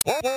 Laatste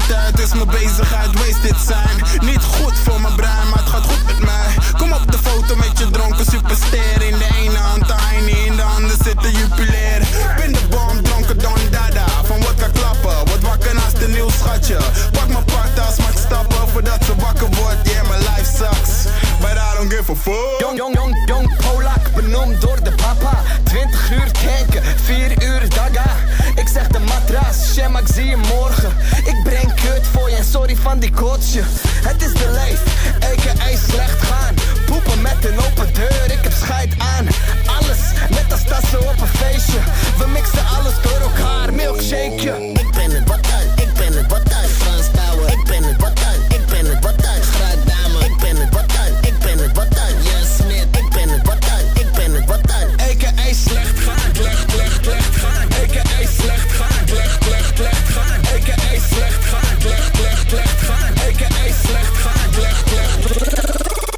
tijd is mijn bezigheid wasted zijn. Niet goed voor mijn brein, maar het gaat goed met mij. Kom op de foto met je dronken superster. In de ene hand de Heine, in de andere zit de Jupiler. Ben de bom, dronken Don Dada. Van wat kan klappen, word wakker naast een nieuw schatje. Pak mijn paktas, maak stappen voordat ze wakker wordt. Yeah, my life sucks, but I don't give a fuck. Jong Polak, benoemd door de papa. 20 uur tanken, 4 uur daga. Ik zeg de matras, sham, ik zie je morgen. Ik breng kut voor je en sorry van die coachje. Het is de leef, a.k.a. slecht gaan. Poepen met een open deur, ik heb scheid aan. Alles, net als tassen op een feestje. We mixen alles door elkaar, milkshakeje. Ik ben het wat dan, ik ben het wat dan. Frans Bauer, ik ben het wat dan, ik ben het wat dan. Graadame, ik ben het wat dan, ik ben het wat dan. Jan Smit, ik ben het wat dan, ik ben het wat dan. A.k.a. slecht gaan, slecht gaan. A.k.a. slecht gaan, slecht gaan. A.k.a. slecht gaan, slecht gaan. A.k.a. slecht gaan,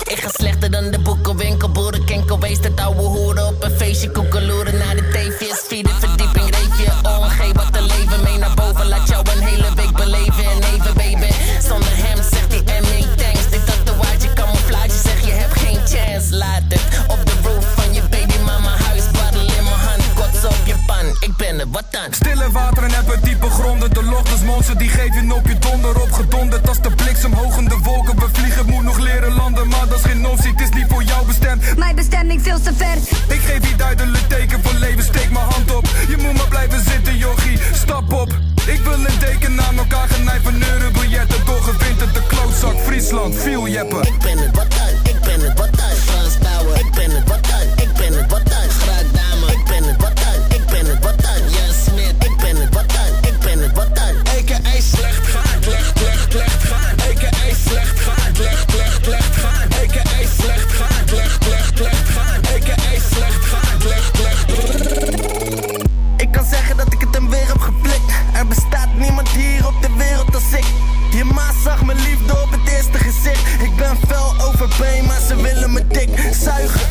Ik ga slechter dan de boekenwinkel, boerenkenkel. Wees dat ouwe hoeren op een feestje. Koekeloeren naar de tv's, vierde verdieping. Reef je ONG, wat een leven mee naar boven. Laat jou een hele week beleven en even baby. Zonder hem zegt hij M.A. thanks. Dit tatoeage, camouflage, zeg je hebt geen chance. Laat het op de roof van je baby mama huis. Baddel in mijn hand, kots op je pan. Ik ben er, wat dan? Stille wateren hebben diepe gronden. De lochtensmonster die geeft je op je donder opgedonderd. Als de bliksem hoog in de wolken. We vliegen, moet nog leren landen. Maar dat is geen optie, het is niet voor jou bestemd. Mijn bestemming veel te ver. Ik geef je duidelijk teken van leven, steek mijn hand op. Je moet maar blijven zitten, jochie, stap op. Ik wil een deken aan elkaar genijpen, eurobiljetten. Doorgewinterd de klootzak, Friesland, viel jeppen. Ik ben het wat dan, ik ben het wat dan. Frans Bauer, ik ben het wat dan, ik ben het wat dan. Graadame, ik ben het wat dan, ik ben het wat dan. Jan Smit, ik ben het wat dan, ik ben het wat dan. A.k.a. slecht gaan, slecht gaan. A.k.a. slecht gaan, slecht gaan. A.k.a. slecht gaan, slecht gaan. A.k.a. slecht gaan, Ik kan zeggen dat ik het hem weer heb geplikt. Er bestaat niemand hier op de wereld als ik. Je ma zag mijn liefde op het eerste gezicht. Ik ben fel overbeen, maar ze willen me dik zuigen.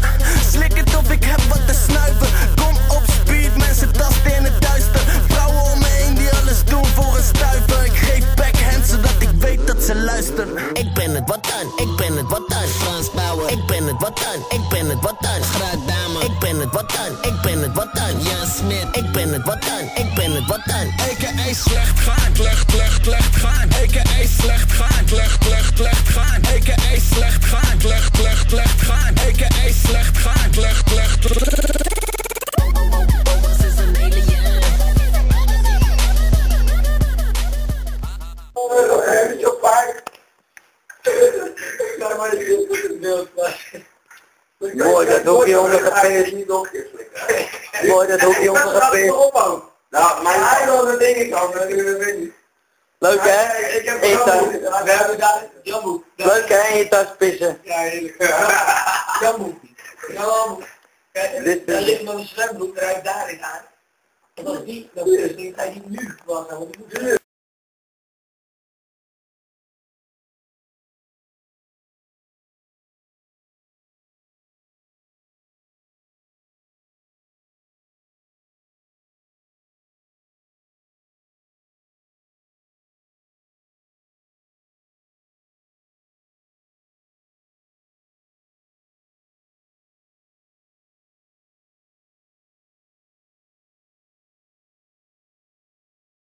Slik het of ik heb wat te snuiven. Kom op speed, mensen tasten in het duister. Vrouwen om me heen die alles doen voor een stuiver. Ik geef backhand zodat ik weet dat ze luisteren. Ik ben het wat dan, ik ben het wat dan. Frans Bauer, ik ben het wat dan, ik ben het wat dan. Graadame, ik ben het wat dan, ik ben het wat dan. Jan Smit, ik ben het wat dan, ik ben het wat dan. A.k.a. slecht gaan, slecht gaan. A.k.a. slecht gaan, slecht gaan. A.k.a. slecht gaan, slecht gaan. A.k.a. slecht gaan, Boas is een alien. Zo vaak. Ja, maar ik wil het beeld. Mooi, dat hoekje onder gepeest. Mooi, dat hoekje onder gepeest. Nou, mijn eigen ding is al, dat weet niet. Leuk hè? Ik heb we hebben daar jamboe. Leuk hè, in je tas pissen. Ja, heerlijk. Jamboe. Jamboe. Daar ligt nog een zwembroek, rijdt daarin aan. En als die, dan ga je nu wassen, want ik moet